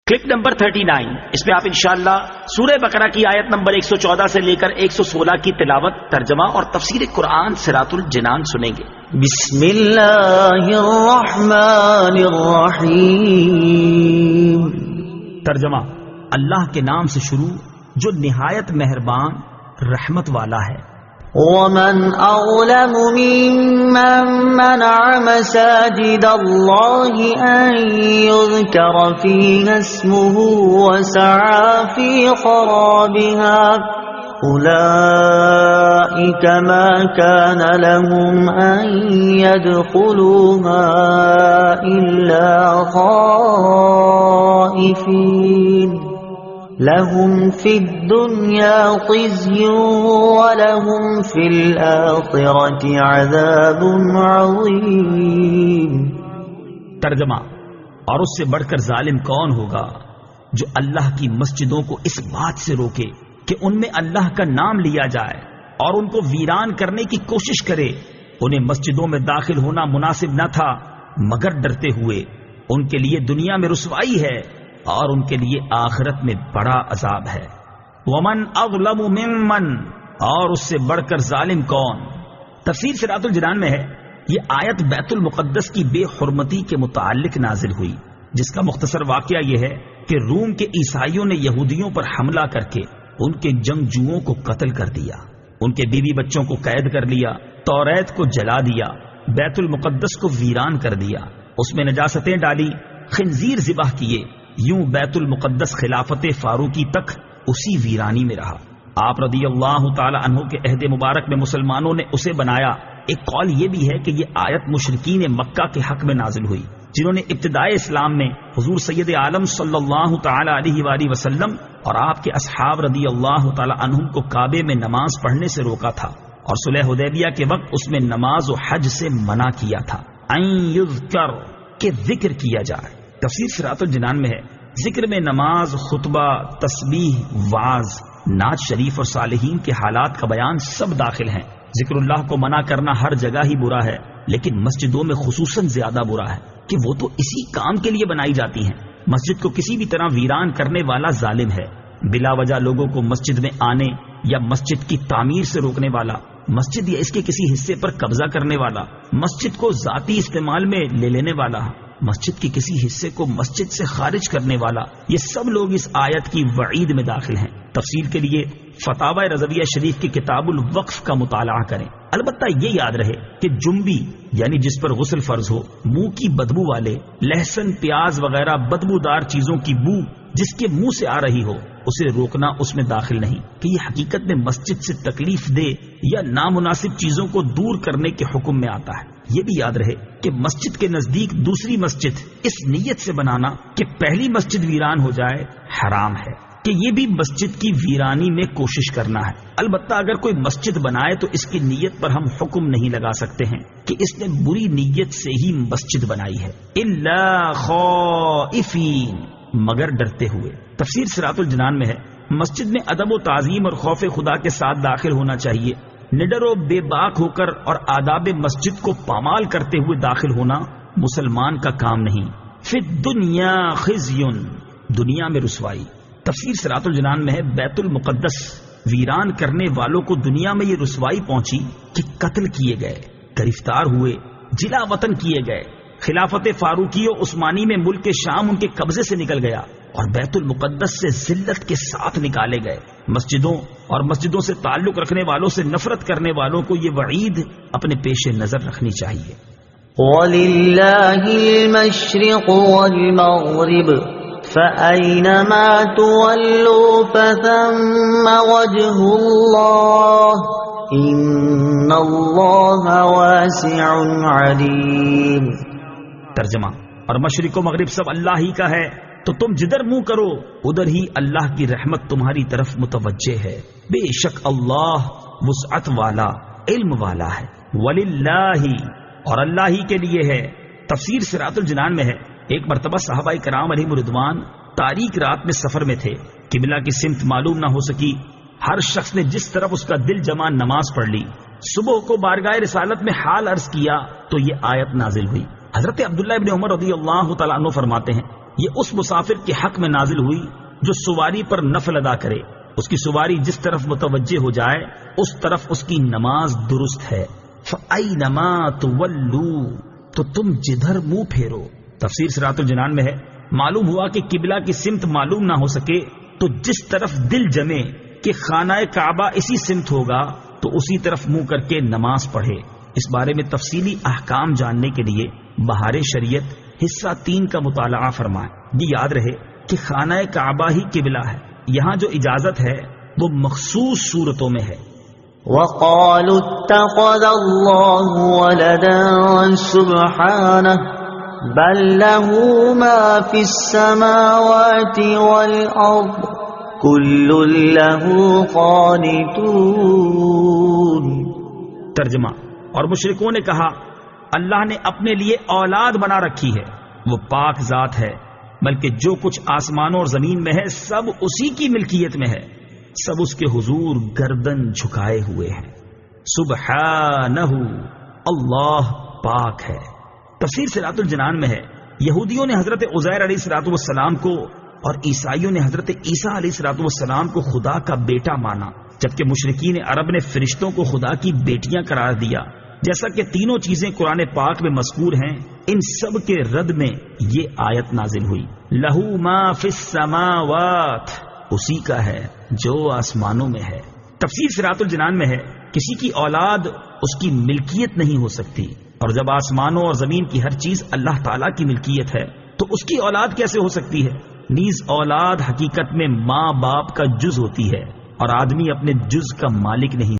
Clip number 39، اس میں آپ انشاءاللہ سورہ بقرہ کی آیت نمبر 114 سے لے کر 116 کی تلاوت، ترجمہ اور تفسیر قرآن صراط الجنان سنیں گے۔ بسم اللہ الرحمن الرحیم۔ ترجمہ: اللہ کے نام سے شروع جو نہایت مہربان رحمت والا ہے۔ ومن أظلم ممن منع مساجد الله أن يذكر فيها اسمه وسعى في خرابها أولئك ما كان لهم أن يدخلوها إلا خائفين لهم في الدنيا خزي ولهم في الآخرة عذاب عظيم۔ ترجمہ: اور اس سے بڑھ کر ظالم کون ہوگا جو اللہ کی مسجدوں کو اس بات سے روکے کہ ان میں اللہ کا نام لیا جائے اور ان کو ویران کرنے کی کوشش کرے۔ انہیں مسجدوں میں داخل ہونا مناسب نہ تھا مگر ڈرتے ہوئے، ان کے لیے دنیا میں رسوائی ہے اور ان کے لیے آخرت میں بڑا عذاب ہے۔ ومن اظلم ممن، اور اس سے بڑھ کر ظالم کون؟ تفسیر صراط الجنان میں ہے یہ آیت بیت المقدس کی بے حرمتی کے متعلق نازل ہوئی، جس کا مختصر واقعہ یہ ہے کہ روم کے عیسائیوں نے یہودیوں پر حملہ کر کے ان کے جنگجوؤں کو قتل کر دیا، ان کے بیوی بچوں کو قید کر لیا، توریت کو جلا دیا، بیت المقدس کو ویران کر دیا، اس میں نجاستیں ڈالی، خنزیر ذبح کیے۔ یوں بیت المقدس خلافت فاروقی تک اسی ویرانی میں رہا۔ آپ رضی اللہ تعالی عنہ کے عہد مبارک میں مسلمانوں نے اسے بنایا۔ ایک قول یہ بھی ہے کہ یہ آیت مشرکین مکہ کے حق میں نازل ہوئی، جنہوں نے ابتدائے اسلام میں حضور سید عالم صلی اللہ تعالی علیہ وآلہ وسلم اور آپ کے اصحاب رضی اللہ تعالی عنہم کو کعبے میں نماز پڑھنے سے روکا تھا، اور صلح حدیبیہ کے وقت اس میں نماز و حج سے منع کیا تھا، ان یذکر کہ ذکر کیا جائے۔ تفسیر صراط الجنان میں ہے ذکر میں نماز، خطبہ، تسبیح، وعظ، نعت شریف اور صالحین کے حالات کا بیان سب داخل ہیں۔ ذکر اللہ کو منع کرنا ہر جگہ ہی برا ہے، لیکن مسجدوں میں خصوصاً زیادہ برا ہے کہ وہ تو اسی کام کے لیے بنائی جاتی ہیں۔ مسجد کو کسی بھی طرح ویران کرنے والا ظالم ہے، بلا وجہ لوگوں کو مسجد میں آنے یا مسجد کی تعمیر سے روکنے والا، مسجد یا اس کے کسی حصے پر قبضہ کرنے والا، مسجد کو ذاتی استعمال میں لے لینے والا، مسجد کے کسی حصے کو مسجد سے خارج کرنے والا، یہ سب لوگ اس آیت کی وعید میں داخل ہیں۔ تفصیل کے لیے فتاوی رضویہ شریف کی کتاب الوقف کا مطالعہ کریں۔ البتہ یہ یاد رہے کہ جنبی یعنی جس پر غسل فرض ہو، منہ کی بدبو والے، لہسن، پیاز وغیرہ بدبودار چیزوں کی بو جس کے منہ سے آ رہی ہو، اسے روکنا اس میں داخل نہیں کہ یہ حقیقت میں مسجد سے تکلیف دہ یا نامناسب چیزوں کو دور کرنے کے حکم میں آتا ہے۔ یہ بھی یاد رہے کہ مسجد کے نزدیک دوسری مسجد اس نیت سے بنانا کہ پہلی مسجد ویران ہو جائے حرام ہے، کہ یہ بھی مسجد کی ویرانی میں کوشش کرنا ہے۔ البتہ اگر کوئی مسجد بنائے تو اس کی نیت پر ہم حکم نہیں لگا سکتے ہیں کہ اس نے بری نیت سے ہی مسجد بنائی ہے، الا خائفین، مگر ڈرتے ہوئے۔ تفسیر صراط الجنان میں ہے مسجد میں ادب و تعظیم اور خوف خدا کے ساتھ داخل ہونا چاہیے، نڈر و بے باک ہو کر اور آداب مسجد کو پامال کرتے ہوئے داخل ہونا مسلمان کا کام نہیں۔ فی الدنیا خزی، دنیا میں رسوائی۔ تفسیر صراط الجنان میں ہے بیت المقدس ویران کرنے والوں کو دنیا میں یہ رسوائی پہنچی کہ قتل کیے گئے، گرفتار ہوئے، جلا وطن کیے گئے، خلافت فاروقی و عثمانی میں ملک شام ان کے قبضے سے نکل گیا اور بیت المقدس سے ذلت کے ساتھ نکالے گئے۔ مسجدوں اور مسجدوں سے تعلق رکھنے والوں سے نفرت کرنے والوں کو یہ وعید اپنے پیش نظر رکھنی چاہیے۔ وَلِلَّهِ الْمَشْرِقُ وَالْمَغْرِبُ فَأَيْنَمَا تُوَلُّوا فَثَمَّ وَجْهُ اللَّهِ إِنَّ اللَّهَ وَاسِعٌ عَلِيمٌ۔ ترجمہ: اور مشرق و مغرب سب اللہ ہی کا ہے، تو تم جدھر منہ کرو ادھر ہی اللہ کی رحمت تمہاری طرف متوجہ ہے، بے شک اللہ وسعت والا، علم والا ہے۔ وَلِلَّهِ، اور اللہ ہی کے لیے ہے۔ تفسیر صراط الجنان میں ہے ایک مرتبہ صحابہ کرام علیہم رضوان تاریک رات میں سفر میں تھے، قبلہ کی سمت معلوم نہ ہو سکی، ہر شخص نے جس طرف اس کا دل جمع نماز پڑھ لی۔ صبح کو بارگاہ رسالت میں حال عرض کیا تو یہ آیت نازل ہوئی۔ حضرت عبداللہ ابن عمر رضی اللہ تعالیٰ عنہ فرماتے ہیں یہ اس مسافر کے حق میں نازل ہوئی جو سواری پر نفل ادا کرے، اس کی سواری جس طرف متوجہ ہو جائے اس طرف اس کی نماز درست ہے۔ فَأَيْنَمَا تُوَلُّوا، تو تم جدھر منہ پھیرو۔ تفسیر صراط الجنان میں ہے، معلوم ہوا کہ قبلہ کی سمت معلوم نہ ہو سکے تو جس طرف دل جمے کہ خانہ کعبہ اسی سمت ہوگا تو اسی طرف منہ کر کے نماز پڑھے۔ اس بارے میں تفصیلی احکام جاننے کے لیے بہار شریعت حصہ 3 کا مطالعہ فرمائیں۔ یہ یاد رہے کہ خانہ کعبہ ہی قبلہ ہے، یہاں جو اجازت ہے وہ مخصوص صورتوں میں ہے۔ وقالوا اتخذ الله ولدا سبحانه بل له ما في السماوات والأرض كل له قانتون۔ ترجمہ، اور مشرکوں نے کہا اللہ نے اپنے لیے اولاد بنا رکھی ہے، وہ پاک ذات ہے، بلکہ جو کچھ آسمانوں اور زمین میں ہے سب اسی کی ملکیت میں ہے، سب اس کے حضور گردن جھکائے ہوئے ہیں۔ سبحانہ، اللہ پاک ہے۔ تفسیر صراط الجنان میں ہے، یہودیوں نے حضرت عزیر علیہ الصلوۃ والسلام کو اور عیسائیوں نے حضرت عیسیٰ علیہ الصلوۃ والسلام کو خدا کا بیٹا مانا، جبکہ مشرکین عرب نے فرشتوں کو خدا کی بیٹیاں قرار دیا۔ جیسا کہ تینوں چیزیں قرآن پاک میں مذکور ہیں، ان سب کے رد میں یہ آیت نازل ہوئی۔ لہو ما فی السماوات، اسی کا ہے جو آسمانوں میں ہے۔ تفسیر صراط الجنان میں ہے، کسی کی اولاد اس کی ملکیت نہیں ہو سکتی، اور جب آسمانوں اور زمین کی ہر چیز اللہ تعالیٰ کی ملکیت ہے تو اس کی اولاد کیسے ہو سکتی ہے؟ نیز اولاد حقیقت میں ماں باپ کا جز ہوتی ہے، اور آدمی اپنے جز کا مالک نہیں۔